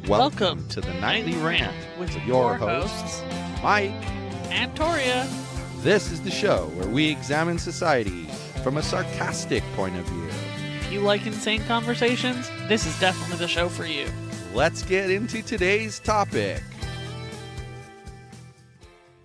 Welcome to the Nightly Rant with your hosts, Mike and Toria. This is the show where we examine society from a sarcastic point of view. If you like insane conversations, this is definitely the show for you. Let's get into today's topic.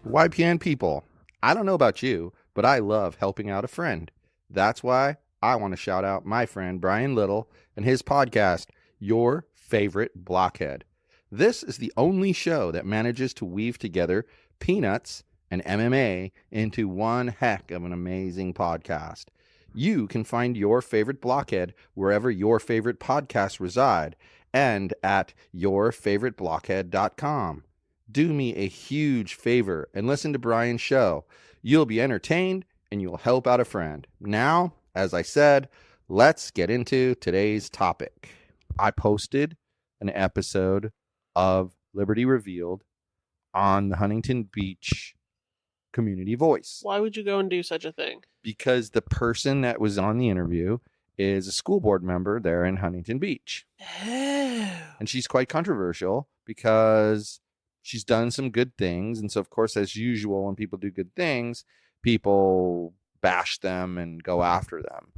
YPN people, I don't know about you, but I love helping out a friend. That's why I want to shout out my friend Brian Little and his podcast, Your Favorite Blockhead. This is the only show that manages to weave together peanuts and MMA into one heck of an amazing podcast. You can find Your Favorite Blockhead wherever your favorite podcasts reside and at yourfavoriteblockhead.com. Do me a huge favor and listen to Brian's show. You'll be entertained and you'll help out a friend. Now, as I said, let's get into today's topic. I posted an episode of Liberty Revealed on the Huntington Beach Community Voice. Why would you go and do such a thing? Because the person that was on the interview is a school board member there in Huntington Beach. Oh. And she's quite controversial because she's done some good things. And so, of course, as usual, when people do good things, people bash them and go after them.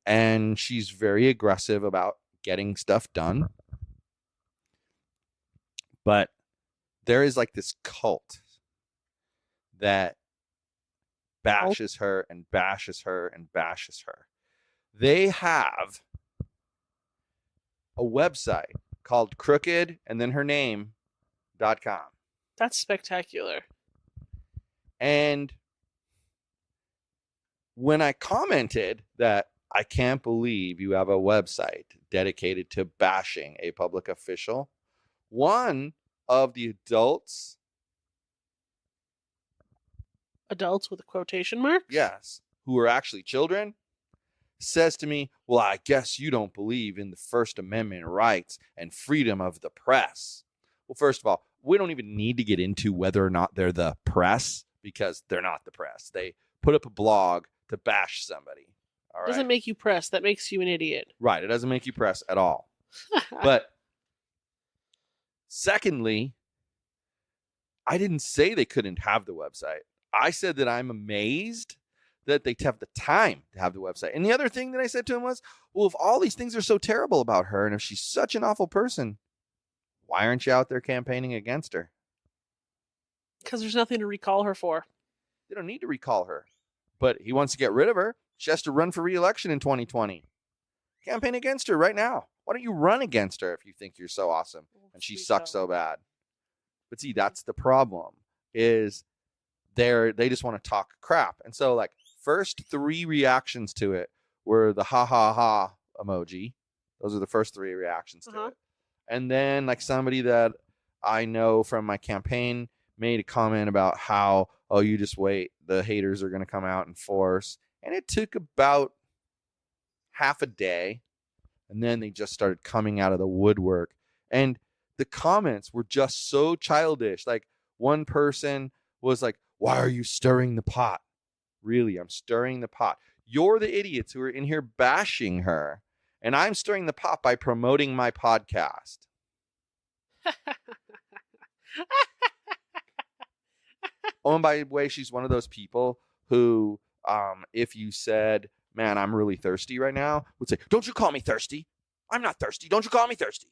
And she's very aggressive about getting stuff done. But there is like this cult that bashes her and bashes her and bashes her. They have a website called crooked and then her name.com. That's spectacular. And when I commented that I can't believe you have a website dedicated to bashing a public official, one of the adults with a quotation mark? yes, who are actually children, says to me, well, I guess you don't believe in the First Amendment rights and freedom of the press. Well, first of all, we don't even need to get into whether or not they're the press because they're not the press. They put up a blog to bash somebody. All right? Doesn't make you press. That makes you an idiot. Right. It doesn't make you press at all. But secondly, I didn't say they couldn't have the website. I said that I'm amazed that they have the time to have the website. And the other thing that I said to him was, well, if all these things are so terrible about her and if she's such an awful person, why aren't you out there campaigning against her? Because there's nothing to recall her for. They don't need to recall her. But he wants to get rid of her. She has to run for re-election in 2020. Campaign against her right now. Why don't you run against her if you think you're so awesome and she sucks so bad? But see, that's the problem, is they just want to talk crap. And so, like, first 3 reactions to it were the ha ha ha emoji. Those are the first 3 reactions to it. And then, like, somebody that I know from my campaign made a comment about how, oh, you just wait, the haters are going to come out in force. And it took about half a day. And then they just started coming out of the woodwork. And the comments were just so childish. Like, one person was like, why are you stirring the pot? Really, I'm stirring the pot. You're the idiots who are in here bashing her. And I'm stirring the pot by promoting my podcast. Oh, and by the way, she's one of those people who, if you said, man, I'm really thirsty right now, would say, don't you call me thirsty. I'm not thirsty. Don't you call me thirsty.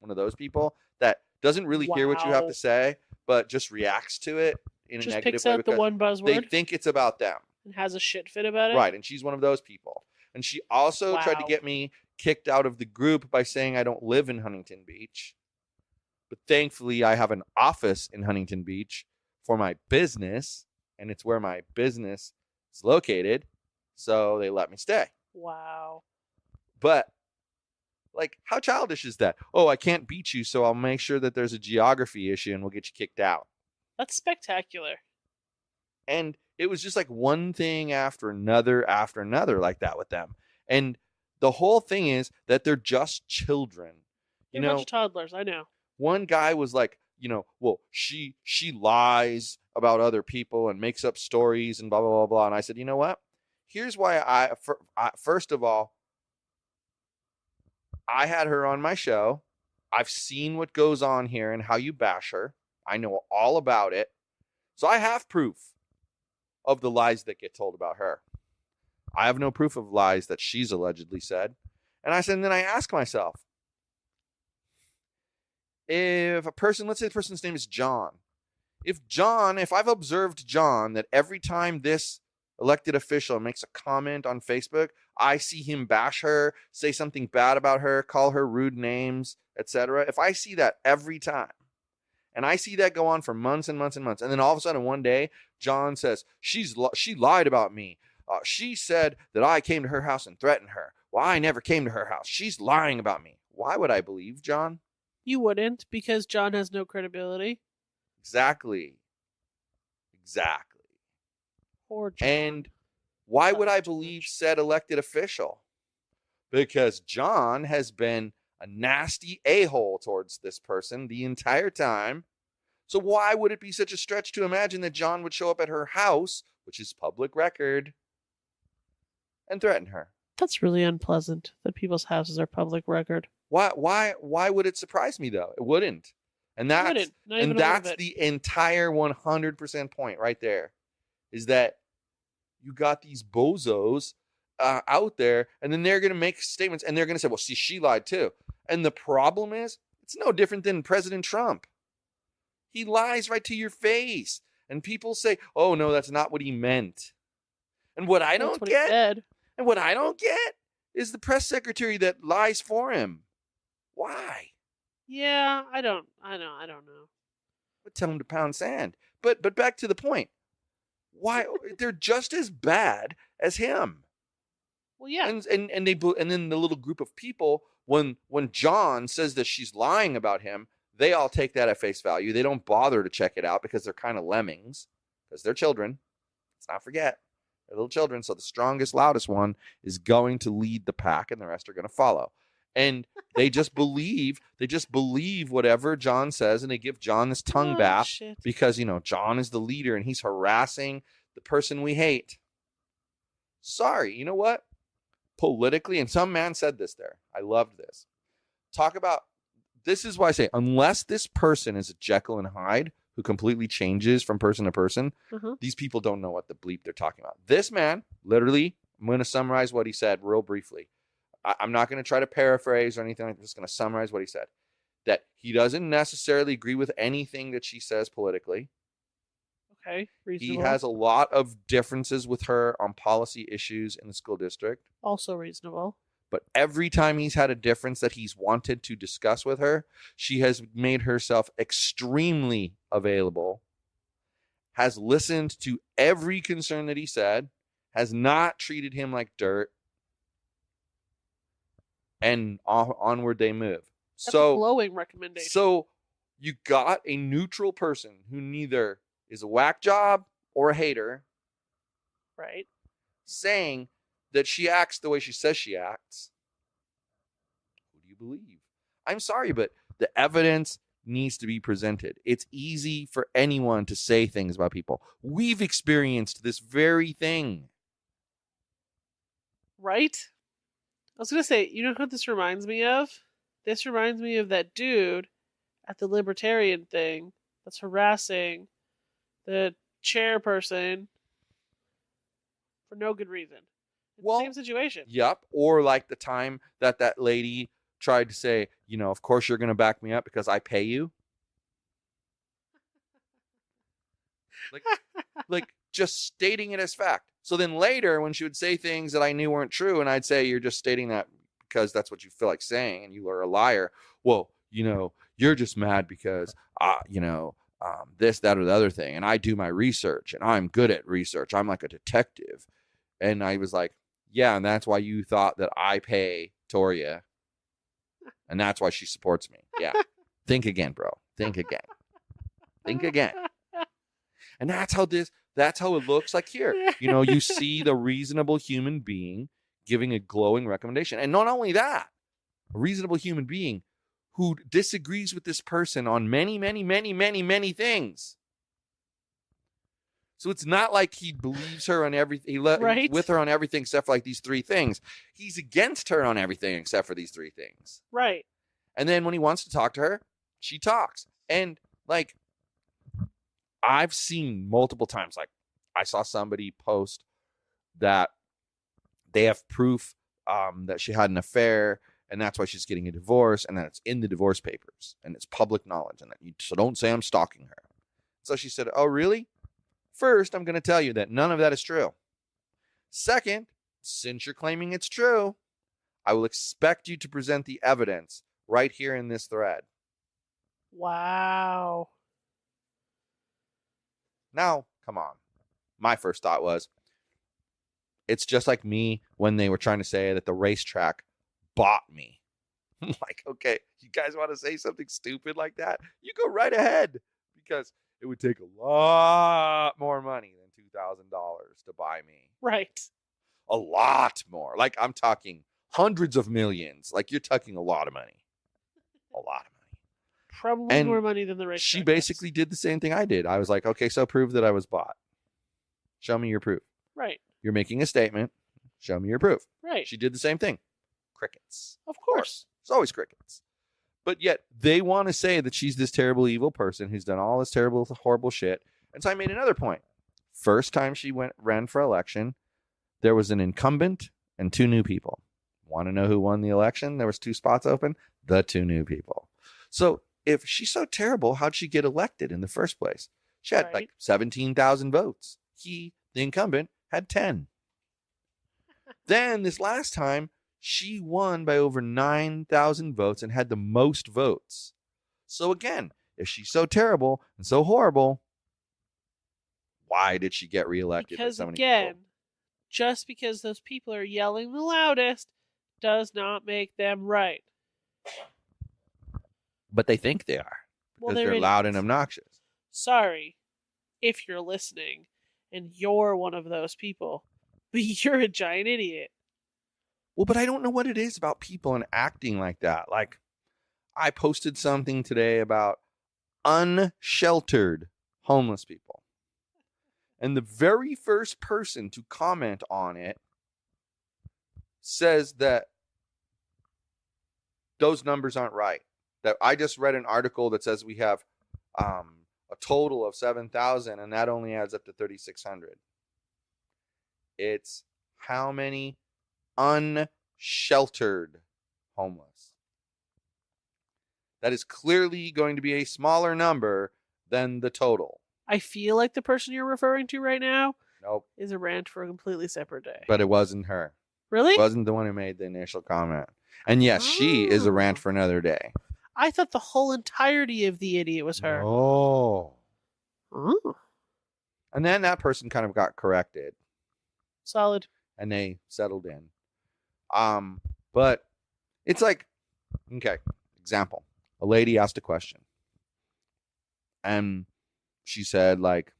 One of those people that doesn't really hear what you have to say, but just reacts to it in a negative picks way. out the one buzzword. They think it's about them. And has a shit fit about it. Right. And she's one of those people. And she also tried to get me kicked out of the group by saying I don't live in Huntington Beach. But thankfully, I have an office in Huntington Beach for my business, and it's where my business is located. So they let me stay. Wow. But, like, how childish is that? Oh, I can't beat you, so I'll make sure that there's a geography issue and we'll get you kicked out. That's spectacular. And it was just like one thing after another like that with them. And the whole thing is that they're just children. They're a bunch of toddlers, I know. One guy was like, well, she lies about other people and makes up stories and blah, blah, blah, blah. And I said, you know what? Here's why first of all, I had her on my show. I've seen what goes on here and how you bash her. I know all about it. So I have proof of the lies that get told about her. I have no proof of lies that she's allegedly said. And then I ask myself, if a person, let's say the person's name is John. If I've observed John, that every time this elected official makes a comment on Facebook, I see him bash her, say something bad about her, call her rude names, etc. If I see that every time, and I see that go on for months and months and months, and then all of a sudden one day, John says, she lied about me. She said that I came to her house and threatened her. Well, I never came to her house. She's lying about me. Why would I believe John? You wouldn't, because John has no credibility. Exactly. Poor John. And why would I believe said elected official? Because John has been a nasty a-hole towards this person the entire time. So why would it be such a stretch to imagine that John would show up at her house, which is public record, and threaten her? That's really unpleasant that people's houses are public record. Why would it surprise me though? It wouldn't. And that's the entire 100% point right there, is that you got these bozos out there, and then they're going to make statements, and they're going to say, well, see, she lied too. And the problem is, it's no different than President Trump. He lies right to your face. And people say, oh, no, that's not what he meant. And what I don't get is the press secretary that lies for him. Why? Yeah, I don't know. But tell him to pound sand. But back to the point. Why? They're just as bad as him. Well, yeah. And then the little group of people, when John says that she's lying about him, they all take that at face value. They don't bother to check it out because they're kind of lemmings, because they're children. Let's not forget. They're little children. So the strongest, loudest one is going to lead the pack, and the rest are going to follow. And they just believe whatever John says, and they give John this tongue bath because, John is the leader and he's harassing the person we hate. Sorry, you know what? Politically, and some man said this there. I loved this. This is why I say, unless this person is a Jekyll and Hyde who completely changes from person to person, these people don't know what the bleep they're talking about. This man, literally, I'm going to summarize what he said real briefly. I'm not going to try to paraphrase or anything. I'm just going to summarize what he said. That he doesn't necessarily agree with anything that she says politically. Okay, reasonable. He has a lot of differences with her on policy issues in the school district. Also reasonable. But every time he's had a difference that he's wanted to discuss with her, she has made herself extremely available, has listened to every concern that he said, has not treated him like dirt, and onward they move. That's a glowing recommendation. So you got a neutral person who neither is a whack job or a hater, right, saying that she acts the way she says she acts. Who do you believe? I'm sorry, but the evidence needs to be presented. It's easy for anyone to say things about people. We've experienced this very thing. Right? I was going to say, you know who this reminds me of? This reminds me of that dude at the libertarian thing that's harassing the chairperson for no good reason. It's the same situation. Yep. Or like the time that lady tried to say, of course you're going to back me up because I pay you. like just stating it as fact. So then later when she would say things that I knew weren't true, and I'd say, you're just stating that because that's what you feel like saying and you are a liar. Well, you're just mad because, this, that, or the other thing. And I do my research and I'm good at research. I'm like a detective. And I was like, yeah, and that's why you thought that I pay Toria. And that's why she supports me. Yeah. Think again, bro. Think again. Think again. And that's how it looks like here. You see the reasonable human being giving a glowing recommendation. And not only that, a reasonable human being who disagrees with this person on many, many, many, many, many things. So it's not like he believes her on everything. Right. With her on everything except for like these three things. He's against her on everything except for these three things. Right. And then when he wants to talk to her, she talks. And like, I've seen multiple times, like I saw somebody post that they have proof that she had an affair, and that's why she's getting a divorce, and that it's in the divorce papers, and it's public knowledge, and that so don't say I'm stalking her. So she said, oh, really? First, I'm going to tell you that none of that is true. Second, since you're claiming it's true, I will expect you to present the evidence right here in this thread. Wow. Now, come on. My first thought was, it's just like me when they were trying to say that the racetrack bought me. I'm like, okay, you guys want to say something stupid like that? You go right ahead, because it would take a lot more money than $2,000 to buy me. Right. A lot more. Like, I'm talking hundreds of millions. Like, you're talking a lot of money. A lot of money. Probably more money than the racetrack. She basically did the same thing I did. I was like, okay, so prove that I was bought. Show me your proof. Right. You're making a statement. Show me your proof. Right. She did the same thing. Crickets. Of course. It's always crickets. But yet they want to say that she's this terrible, evil person who's done all this terrible, horrible shit. And so I made another point. First time she ran for election, there was an incumbent and 2 new people. Want to know who won the election? There was 2 spots open. The 2 new people. So if she's so terrible, how'd she get elected in the first place? She had like 17,000 votes. He, the incumbent, had 10. Then this last time, she won by over 9,000 votes and had the most votes. So again, if she's so terrible and so horrible, why did she get reelected? Because again, just because those people are yelling the loudest does not make them right. But they think they are. Because they're loud and obnoxious. Sorry if you're listening and you're one of those people, but you're a giant idiot. Well, but I don't know what it is about people and acting like that. Like, I posted something today about unsheltered homeless people. And the very first person to comment on it says that those numbers aren't right. That I just read an article that says we have a total of 7,000, and that only adds up to 3,600. It's how many unsheltered homeless. That is clearly going to be a smaller number than the total. I feel like the person you're referring to right now is a rant for a completely separate day. But it wasn't her. Really? It wasn't the one who made the initial comment. And yes, she is a rant for another day. I thought the whole entirety of the idiot was her. Oh. Oh. And then that person kind of got corrected. Solid. And they settled in. But it's like, okay, example. A lady asked a question. And she said, like,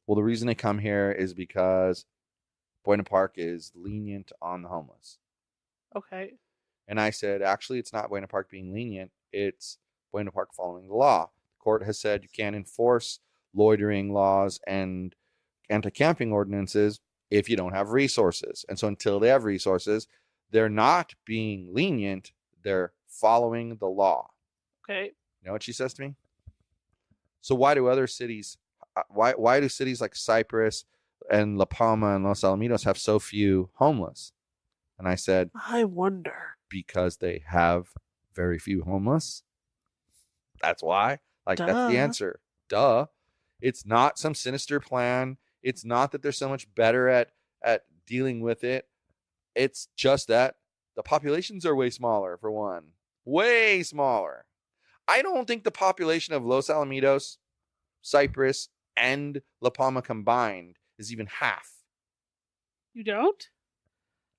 well, the reason they come here is because Buena Park is lenient on the homeless. Okay. And I said, actually, it's not Buena Park being lenient. It's Buena Park following the law. The court has said you can't enforce loitering laws and anti-camping ordinances if you don't have resources. And so until they have resources, they're not being lenient. They're following the law. Okay. You know what she says to me? So why do other cities, why do cities like Cypress and La Palma and Los Alamitos have so few homeless? And I said, I wonder. Because they have very few homeless. That's why. Like, that's the answer. Duh. It's not some sinister plan. It's not that they're so much better at dealing with it. It's just that the populations are way smaller, for one. Way smaller. I don't think the population of Los Alamitos, Cypress, and La Palma combined is even half. You don't?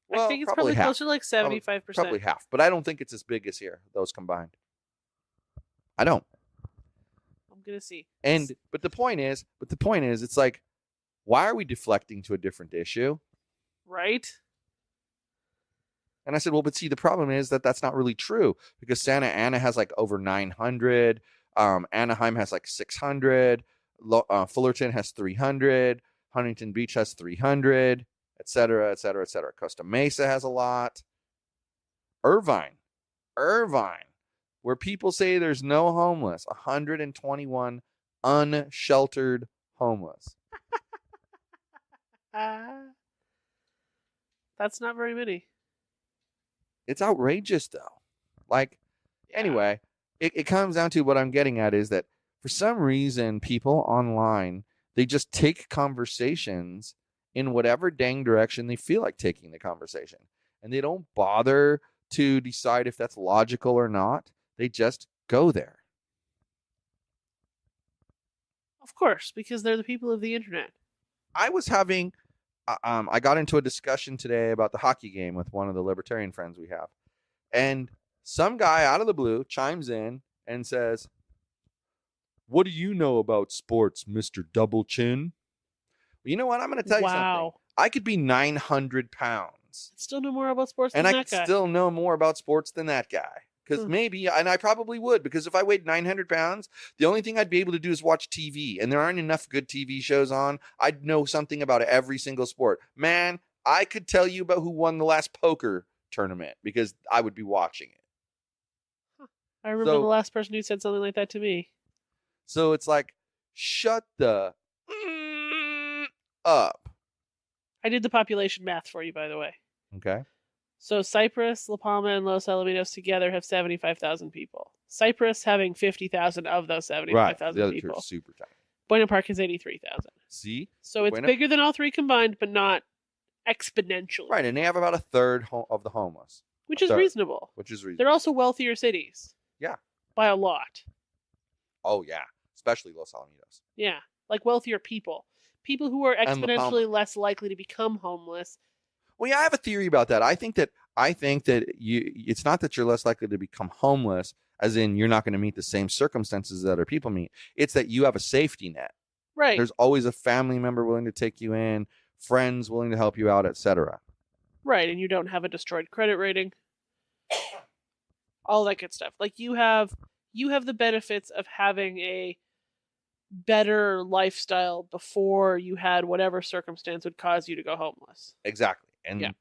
Well, I think it's probably closer to like 75%. Probably half, but I don't think it's as big as here, those combined. I don't. I'm going to see. But the point is, it's like, why are we deflecting to a different issue? Right? And I said, well, but see, the problem is that that's not really true, because Santa Ana has like over 900. Anaheim has like 600. Fullerton has 300. Huntington Beach has 300, et cetera, et cetera, et cetera. Costa Mesa has a lot. Irvine where people say there's no homeless. 121 unsheltered homeless. That's not very many. It's outrageous, though. Like, anyway, it comes down to what I'm getting at is that for some reason, people online, they just take conversations in whatever dang direction they feel like taking the conversation. And they don't bother to decide if that's logical or not. They just go there. Of course, because they're the people of the internet. I got into a discussion today about the hockey game with one of the libertarian friends we have. And some guy out of the blue chimes in and says, "What do you know about sports, Mr. Double Chin?" Well, you know what? I'm going to tell you something. I could be 900 pounds. Still know more about sports than that guy. And I could still know more about sports than that guy. Because maybe, and I probably would, because if I weighed 900 pounds, the only thing I'd be able to do is watch TV. And there aren't enough good TV shows on. I'd know something about every single sport. Man, I could tell you about who won the last poker tournament because I would be watching it. I remember the last person who said something like that to me. So it's like, shut the up. I did the population math for you, by the way. Okay. So Cypress, La Palma, and Los Alamitos together have 75,000 people. Cypress having 50,000 of those 75,000 the other people. Two are super tiny. Buena Park is 83,000. See? So it's bigger than all three combined, but not exponentially. Right, and they have about a third of the homeless. Which is reasonable. They're also wealthier cities. Yeah. By a lot. Oh, yeah. Especially Los Alamitos. Yeah. Like wealthier people. People who are exponentially less likely to become homeless. Well, yeah, I have a theory about that. I think that it's not that you're less likely to become homeless, as in you're not going to meet the same circumstances that other people meet. It's that you have a safety net. Right. There's always a family member willing to take you in, friends willing to help you out, etc. Right, and you don't have a destroyed credit rating. All that good stuff. Like you have the benefits of having a better lifestyle before you had whatever circumstance would cause you to go homeless. Exactly. And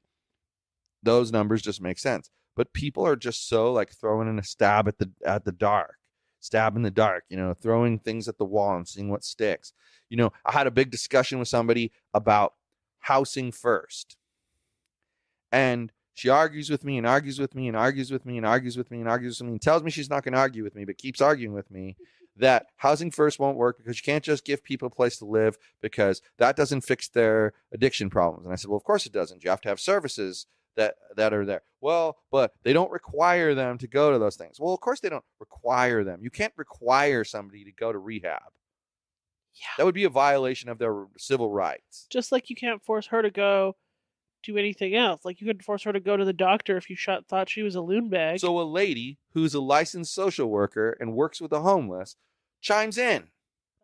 those numbers just make sense. But people are just so like throwing in a stab in the dark, throwing things at the wall and seeing what sticks. I had a big discussion with somebody about housing first. And she argues with me and argues with me and argues with me and argues with me and argues with me and tells me she's not going to argue with me, but keeps arguing with me that housing first won't work because you can't just give people a place to live because that doesn't fix their addiction problems. And I said, well, of course it doesn't. You have to have services that are there. Well, but they don't require them to go to those things. Well, of course they don't require them. You can't require somebody to go to rehab. Yeah. That would be a violation of their civil rights. Just like you can't force her to go do anything else. Like you couldn't force her to go to the doctor if you thought she was a loon bag. So a lady who's a licensed social worker and works with the homeless chimes in.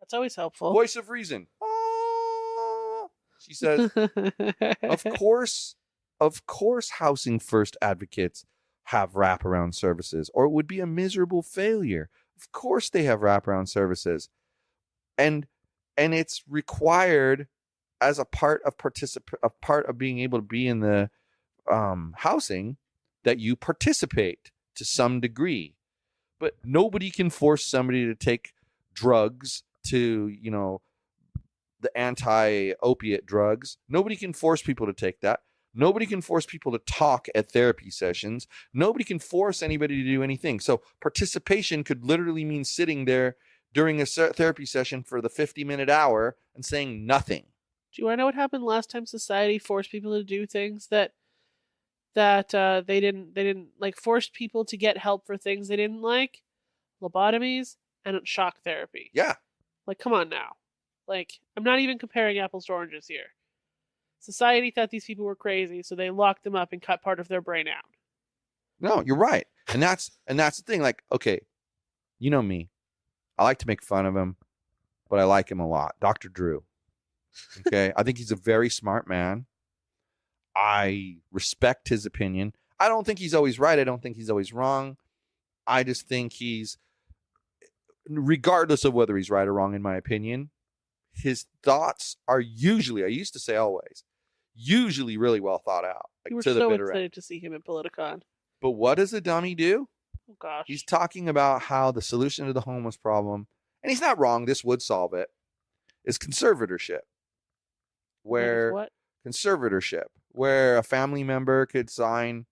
That's always helpful. Voice of reason. Oh. She says, of course housing first advocates have wraparound services, or it would be a miserable failure. Of course they have wraparound services. And it's required as a part of being able to be in the housing that you participate to some degree. But nobody can force somebody to take drugs to, the anti-opiate drugs. Nobody can force people to take that. Nobody can force people to talk at therapy sessions. Nobody can force anybody to do anything. So participation could literally mean sitting there during a therapy session for the 50-minute hour and saying nothing. Do you want to know what happened last time society forced people to do things that they didn't like, forced people to get help for things they didn't like? Lobotomies and shock therapy. Yeah. Like, come on now. Like, I'm not even comparing apples to oranges here. Society thought these people were crazy, so they locked them up and cut part of their brain out. No, you're right. And that's the thing. Like, okay, you know me. I like to make fun of him, but I like him a lot. Dr. Drew. Okay. I think he's a very smart man. I respect his opinion. I don't think he's always right. I don't think he's always wrong. I just think regardless of whether he's right or wrong, in my opinion, his thoughts are usually, I used to say always, usually really well thought out. You were so excited to see him at Politicon. But what does a dummy do? Oh gosh. He's talking about how the solution to the homeless problem, and he's not wrong, this would solve it, is conservatorship. Where what? conservatorship, where a family member could sign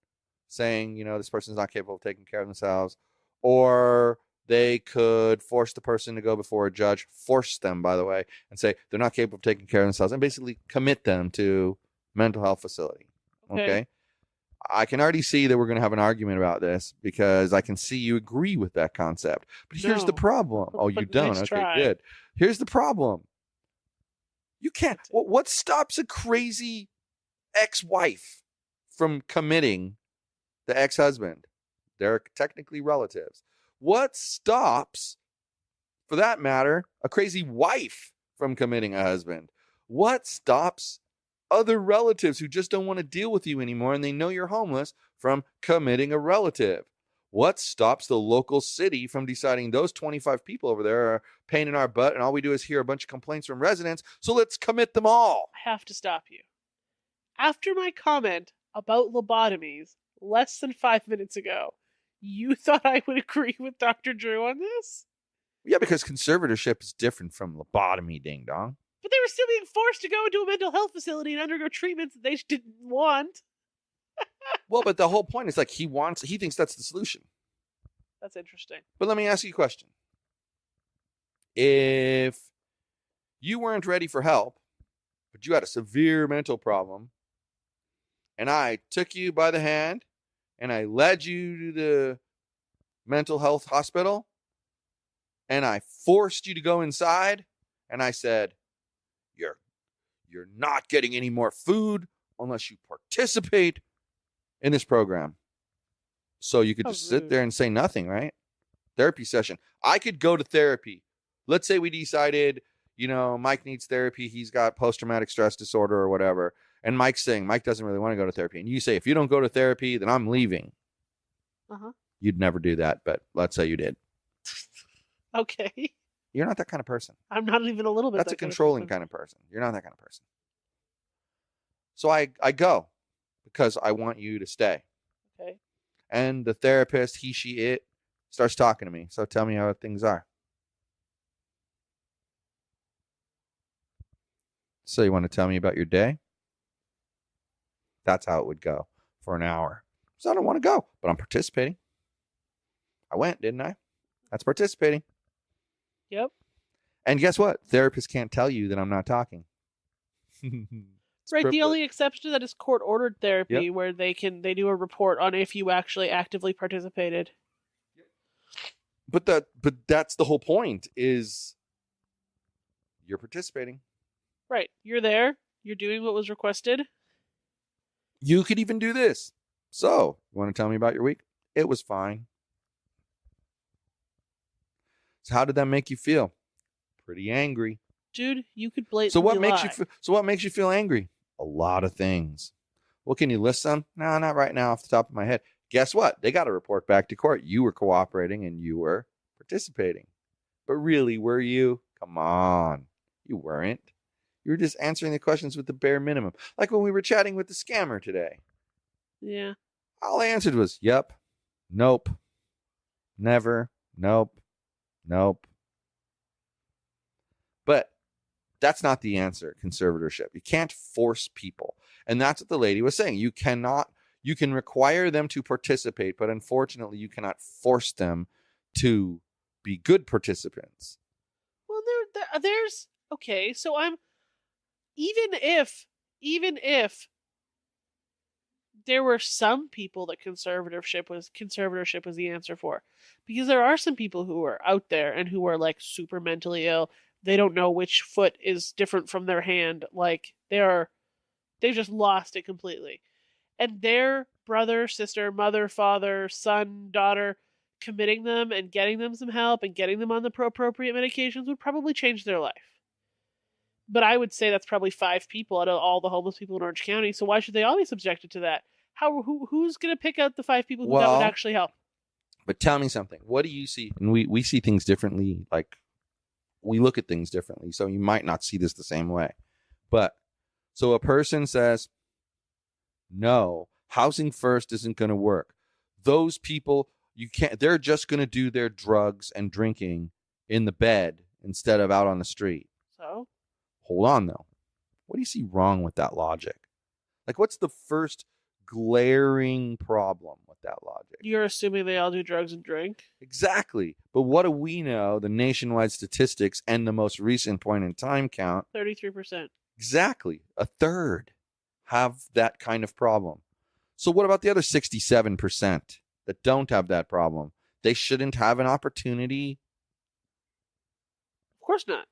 saying, this person's not capable of taking care of themselves, or they could force the person to go before a judge, force them, by the way, and say they're not capable of taking care of themselves, and basically commit them to mental health facility. Okay? I can already see that we're going to have an argument about this because I can see you agree with that concept. But here's the problem. Oh, you don't? Nice okay, try. Good. Here's the problem. You can't. What stops a crazy ex-wife from committing the ex-husband? They're technically relatives. What stops, for that matter, a crazy wife from committing a husband? What stops other relatives who just don't want to deal with you anymore and they know you're homeless from committing a relative? What stops the local city from deciding those 25 people over there are a pain in our butt and all we do is hear a bunch of complaints from residents, so let's commit them all? I have to stop you. After my comment about lobotomies less than 5 minutes ago, you thought I would agree with Dr. Drew on this? Yeah, because conservatorship is different from lobotomy, ding dong. But they were still being forced to go into a mental health facility and undergo treatments that they didn't want. Well, but the whole point is like he thinks that's the solution. That's interesting. But let me ask you a question. If you weren't ready for help, but you had a severe mental problem, and I took you by the hand and I led you to the mental health hospital and I forced you to go inside and I said, you're not getting any more food unless you participate in this program. So you could just sit there and say nothing, right? Therapy session. I could go to therapy. Let's say we decided, Mike needs therapy. He's got post-traumatic stress disorder or whatever. And Mike's saying Mike doesn't really want to go to therapy. And you say, if you don't go to therapy, then I'm leaving. Uh-huh. You'd never do that, but let's say you did. Okay. You're not that kind of person. I'm not even a little bit. That's a controlling kind of person. You're not that kind of person. So I go because I want you to stay. Okay. And the therapist, he, she, it, starts talking to me. So tell me how things are. So you want to tell me about your day? That's how it would go for an hour. So I don't want to go, but I'm participating. I went, didn't I? That's participating. Yep. And guess what? Therapists can't tell you that I'm not talking. Right. The only exception to that is court-ordered therapy, where they do a report on if you actually actively participated. But that's the whole point, is you're participating. Right. You're there. You're doing what was requested. You could even do this. So, you want to tell me about your week? It was fine. So how did that make you feel? Pretty angry. Dude, you could blatantly So what makes you feel angry? A lot of things. Well, can you list some? No, not right now off the top of my head. Guess what? They got to report back to court. You were cooperating and you were participating. But really, were you? Come on. You weren't. You were just answering the questions with the bare minimum. Like when we were chatting with the scammer today. Yeah. All I answered was, yep, nope, never, nope, nope. But that's not the answer, conservatorship. You can't force people. And that's what the lady was saying. You can require them to participate, but unfortunately you cannot force them to be good participants. Well, there's okay, so even if there were some people that conservatorship was the answer for, because there are some people who are out there and who are like super mentally ill. They don't know which foot is different from their hand. Like they've just lost it completely. And their brother, sister, mother, father, son, daughter committing them and getting them some help and getting them on the appropriate medications would probably change their life. But I would say that's probably 5 people out of all the homeless people in Orange County. So why should they all be subjected to that? Who's going to pick out the 5 people that would actually help? But tell me something. What do you see? And we see things differently. Like, we look at things differently. So you might not see this the same way. But so a person says, no, housing first isn't going to work. Those people, You can't. They're just going to do their drugs and drinking in the bed instead of out on the street. So? Hold on, though. What do you see wrong with that logic? Like, what's the first glaring problem with that logic? You're assuming they all do drugs and drink? Exactly. But what do we know? The nationwide statistics and the most recent point in time count. 33%. Exactly. A third have that kind of problem. So what about the other 67% that don't have that problem? They shouldn't have an opportunity. Of course not.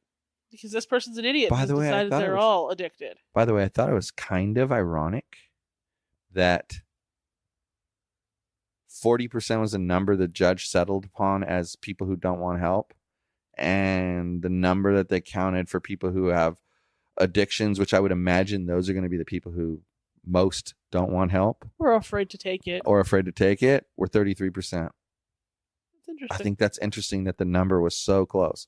Because this person's an idiot. By the way, decided they're all addicted. By the way, I thought it was kind of ironic that 40% was a number the judge settled upon as people who don't want help. And the number that they counted for people who have addictions, which I would imagine those are going to be the people who most don't want help. Or afraid to take it. Were 33%. That's interesting. I think that's interesting that the number was so close.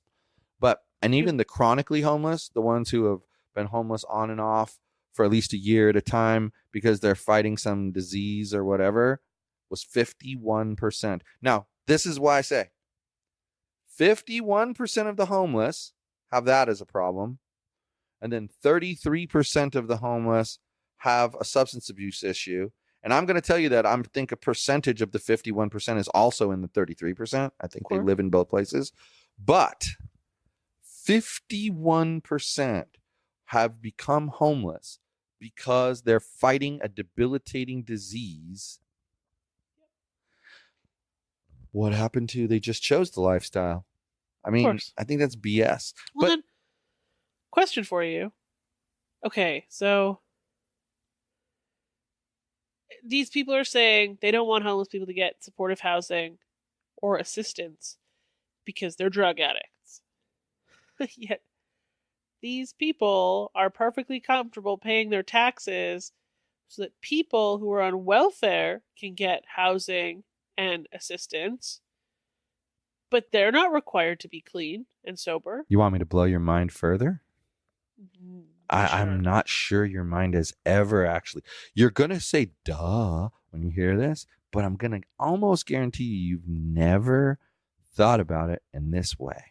And even the chronically homeless, the ones who have been homeless on and off for at least a year at a time because they're fighting some disease or whatever, was 51%. Now, this is why I say 51% of the homeless have that as a problem. And then 33% of the homeless have a substance abuse issue. And I'm going to tell you that I think a percentage of the 51% is also in the 33%. I think they live in both places. But 51% have become homeless because they're fighting a debilitating disease. What happened to they just chose the lifestyle? I mean, I think that's BS. Well, then, question for you. Okay, so these people are saying they don't want homeless people to get supportive housing or assistance because they're drug addicts. Yet these people are perfectly comfortable paying their taxes so that people who are on welfare can get housing and assistance, but they're not required to be clean and sober. You want me to blow your mind further? Sure. I'm not sure your mind has ever actually. You're going to say, duh, when you hear this, but I'm going to almost guarantee you've never thought about it in this way.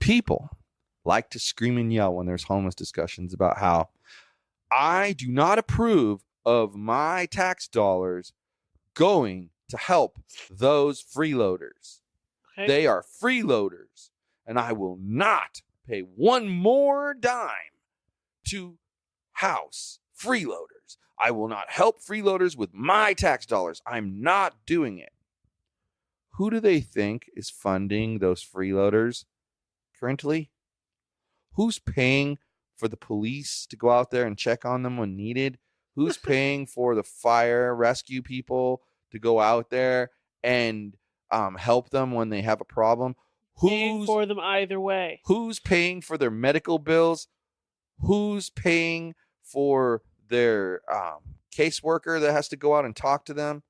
People like to scream and yell when there's homeless discussions about how I do not approve of my tax dollars going to help those freeloaders. Okay. They are freeloaders, and I will not pay one more dime to house freeloaders. I will not help freeloaders with my tax dollars. I'm not doing it. Who do they think is funding those freeloaders currently? Who's paying for the police to go out there and check on them when needed? Who's paying for the fire rescue people to go out there and help them when they have a problem? Who's paying for them either way? Who's paying for their medical bills? Who's paying for their caseworker that has to go out and talk to them?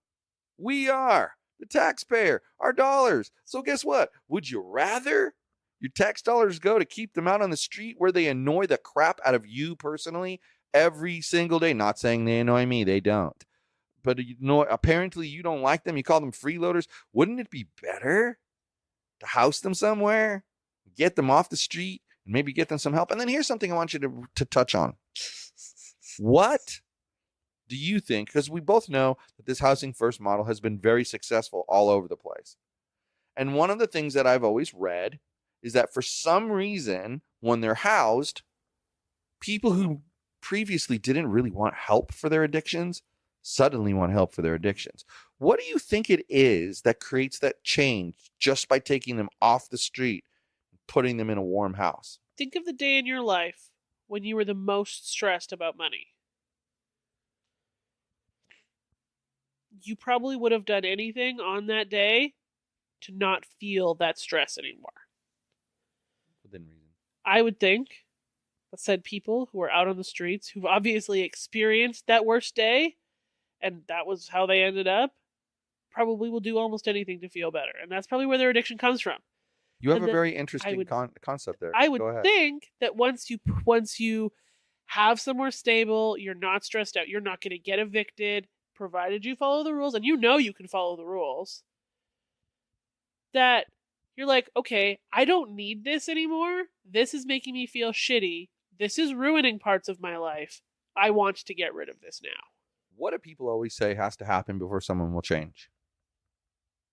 We are, the taxpayer, our dollars. So guess what? Would you rather your tax dollars go to keep them out on the street where they annoy the crap out of you personally every single day? Not saying they annoy me, they don't. But apparently you don't like them. You call them freeloaders. Wouldn't it be better to house them somewhere, get them off the street, and maybe get them some help? And then here's something I want you to touch on. What do you think? Because we both know that this housing first model has been very successful all over the place. And one of the things that I've always read is that for some reason, when they're housed, people who previously didn't really want help for their addictions suddenly want help for their addictions. What do you think it is that creates that change just by taking them off the street and putting them in a warm house? Think of the day in your life when you were the most stressed about money. You probably would have done anything on that day to not feel that stress anymore. Within reason. I would think that said people who are out on the streets, who've obviously experienced that worst day, and that was how they ended up, probably will do almost anything to feel better. And that's probably where their addiction comes from. You have a very interesting concept there. I would think that once you have somewhere stable, you're not stressed out, you're not going to get evicted, provided you follow the rules, and you know you can follow the rules, that you're like, okay, I don't need this anymore. This is making me feel shitty. This is ruining parts of my life. I want to get rid of this now. What do people always say has to happen before someone will change?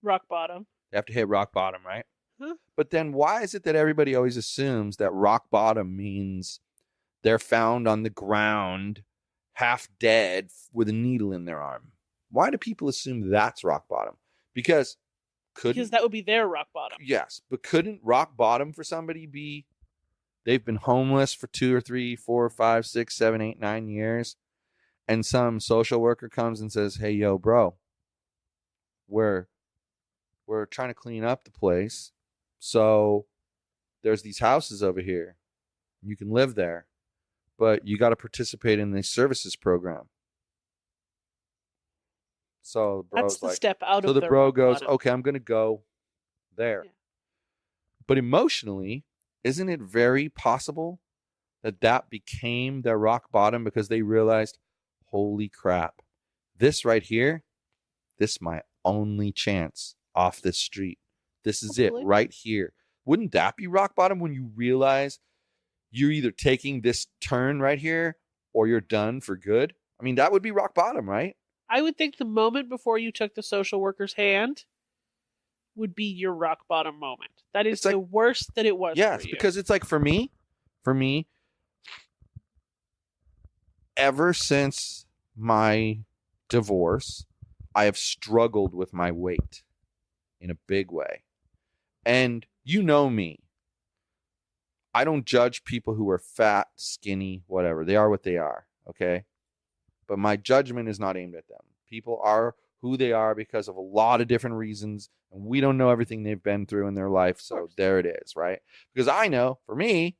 Rock bottom. They have to hit rock bottom, right? Huh? But then why is it that everybody always assumes that rock bottom means they're found on the ground, half dead, with a needle in their arm? Why do people assume that's rock bottom? Because that would be their rock bottom. Yes, but couldn't rock bottom for somebody be they've been homeless for 2 or 3, 4, 5, 6, 7, 8, 9 years, and some social worker comes and says, "Hey, yo, bro, we're trying to clean up the place, so there's these houses over here. You can live there, but you got to participate in the services program." So the bro's that's the step out of so the their bro rock goes, bottom. "Okay, I'm going to go there." Yeah. But emotionally, isn't it very possible that became their rock bottom because they realized, holy crap, this right here, this is my only chance off this street. This is it right here. Wouldn't that be rock bottom when you realize you're either taking this turn right here or you're done for good? I mean, that would be rock bottom, right? I would think the moment before you took the social worker's hand would be your rock bottom moment. That is the worst that it was. Yes, for you. Because it's like for me, ever since my divorce, I have struggled with my weight in a big way. And you know me. I don't judge people who are fat, skinny, whatever. They are what they are, okay? But my judgment is not aimed at them. People are who they are because of a lot of different reasons, and we don't know everything they've been through in their life, so there it is, right? Because I know, for me,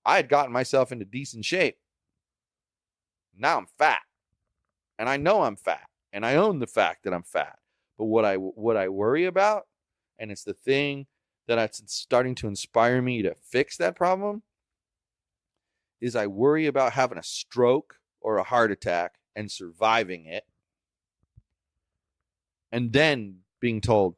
I had gotten myself into decent shape. Now I'm fat, and I know I'm fat, and I own the fact that I'm fat. But what I worry about, and it's the thing that's starting to inspire me to fix that problem, is I worry about having a stroke or a heart attack and surviving it, and then being told,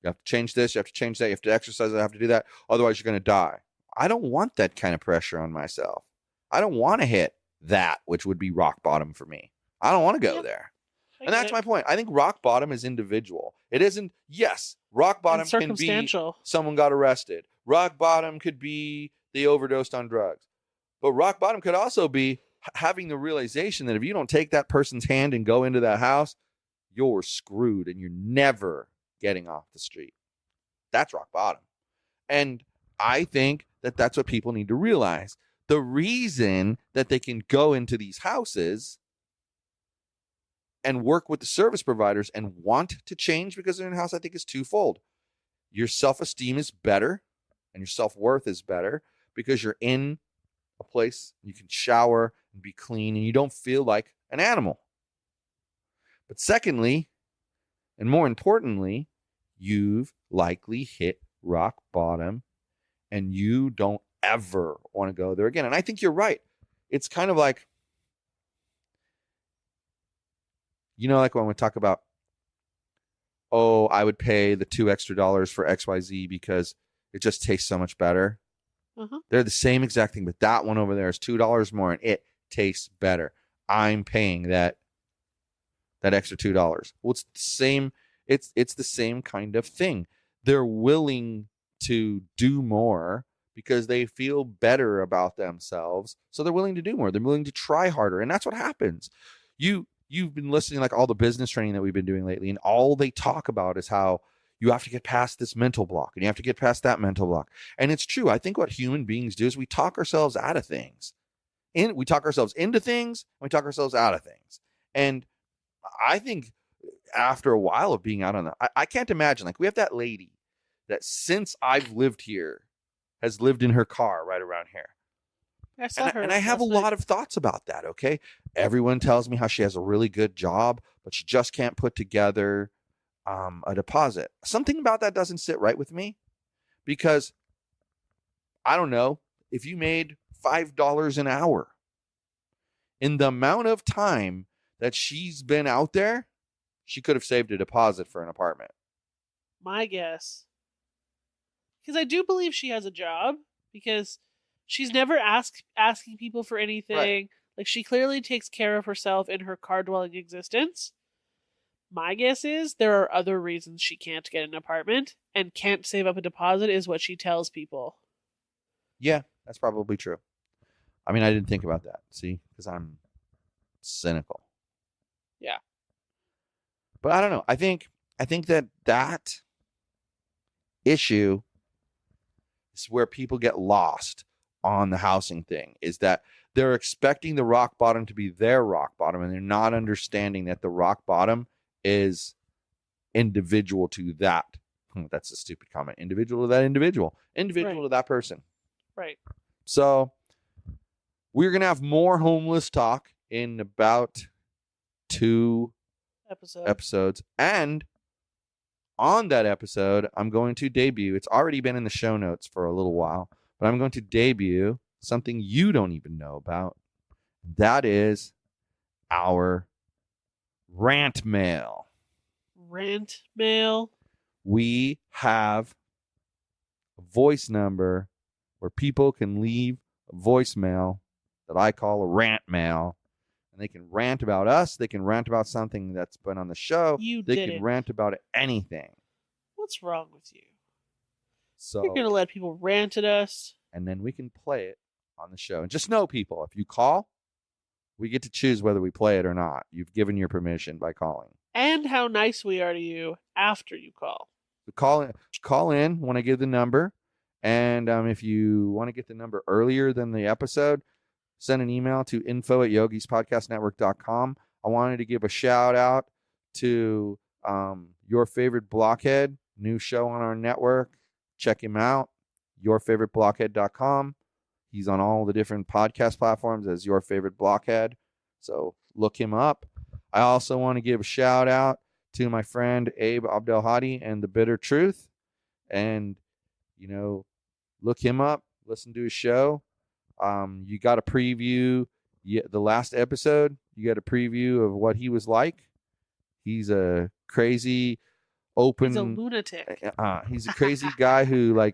you have to change this, you have to change that, you have to exercise, you have to do that, otherwise you're going to die. I don't want that kind of pressure on myself. I don't want to hit that, which would be rock bottom for me. I don't want to go there. And that's my point. I think rock bottom is individual. It isn't, yes, rock bottom can be someone got arrested. Rock bottom could be they overdosed on drugs. But rock bottom could also be having the realization that if you don't take that person's hand and go into that house, you're screwed and you're never getting off the street. That's rock bottom. And I think that that's what people need to realize. The reason that they can go into these houses and work with the service providers and want to change because they're in a house, I think is twofold. Your self-esteem is better and your self-worth is better because you're in a place you can shower and be clean and you don't feel like an animal. But secondly, and more importantly, you've likely hit rock bottom and you don't ever want to go there again. And I think you're right. It's kind of like, you know, like when we talk about, oh, I would pay the $2 extra for XYZ because it just tastes so much better. Uh-huh. They're the same exact thing, but that one over there is $2 more and it tastes better. I'm paying that extra $2. Well, it's the same. It's the same kind of thing. They're willing to do more because they feel better about themselves. So they're willing to do more. They're willing to try harder. And that's what happens. You've been listening like all the business training that we've been doing lately, and all they talk about is how you have to get past this mental block and you have to get past that mental block. And it's true. I think what human beings do is we talk ourselves out of things. And we talk ourselves into things, and we talk ourselves out of things. And I think after a while of being out on I can't imagine, like we have that lady that since I've lived here has lived in her car right around here. I saw her. And I have a lot of thoughts about that, okay? Everyone tells me how she has a really good job, but she just can't put together a deposit. Something about that doesn't sit right with me because, I don't know, if you made $5 an hour in the amount of time that she's been out there, she could have saved a deposit for an apartment. My guess. Because I do believe she has a job, because she's never asking people for anything. Right. Like, she clearly takes care of herself in her car-dwelling existence. My guess is there are other reasons she can't get an apartment, and can't save up a deposit is what she tells people. Yeah, that's probably true. I mean, I didn't think about that. See, because I'm cynical. Yeah. But I don't know. I think that issue is where people get lost on the housing thing, is that they're expecting the rock bottom to be their rock bottom, and they're not understanding that the rock bottom is individual to that. That's a stupid comment. Individual to that individual. Individual to that person. Right. So we're going to have more homeless talk in about 2 episodes. And on that episode, I'm going to debut. It's already been in the show notes for a little while, but I'm going to debut something you don't even know about. That is our rant mail. Rant mail? We have a voice number where people can leave a voicemail that I call a rant mail. And they can rant about us. They can rant about something that's been on the show. They can rant about anything. What's wrong with you? So you're going to let people rant at us? And then we can play it on the show. And just know, people, if you call, we get to choose whether we play it or not. You've given your permission by calling. And how nice we are to you after you call. So call in when I give the number. And if you want to get the number earlier than the episode, send an email to info@yogispodcastnetwork.com. I wanted to give a shout out to Your Favorite Blockhead, new show on our network. Check him out, yourfavoriteblockhead.com. He's on all the different podcast platforms as Your Favorite Blockhead. So look him up. I also want to give a shout out to my friend Abe Abdelhadi and The Bitter Truth. And, look him up, listen to his show. You got a preview, the last episode, you got a preview of what he was like. He's a crazy, open... He's a lunatic. He's a crazy guy who,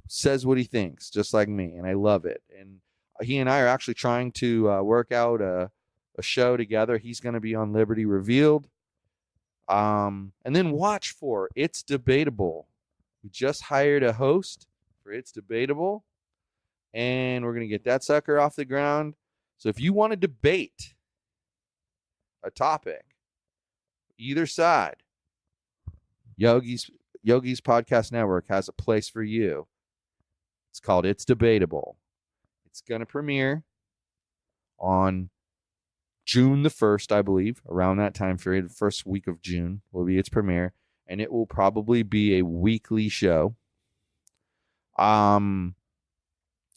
says what he thinks, just like me, and I love it. And he and I are actually trying to work out a show together. He's going to be on Liberty Revealed. And then watch for It's Debatable. We just hired a host for It's Debatable, and we're going to get that sucker off the ground. So if you want to debate a topic, either side, Yogi's Podcast Network has a place for you. It's called It's Debatable. It's going to premiere on June the 1st, I believe, around that time period. First week of June will be its premiere, and it will probably be a weekly show. It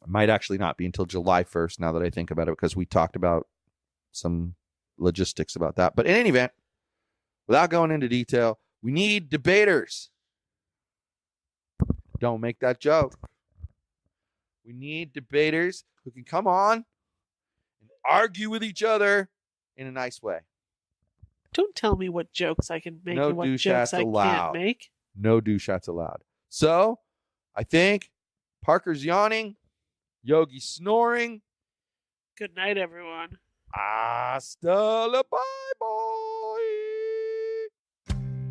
might actually not be until July 1st, now that I think about it, because we talked about some logistics about that. But in any event, without going into detail, we need debaters. Don't make that joke. We need debaters who can come on and argue with each other in a nice way. Don't tell me what jokes I can make and what jokes I can't make. No douche shots allowed. So, I think Parker's yawning, Yogi's snoring. Good night, everyone. Hasta la bye-bye.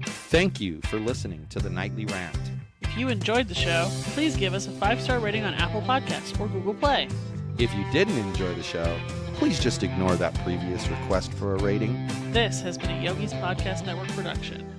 Thank you for listening to the Nightly Rant. If you enjoyed the show, please give us a 5-star rating on Apple Podcasts or Google Play. If you didn't enjoy the show, please just ignore that previous request for a rating. This has been a Yogi's Podcast Network production.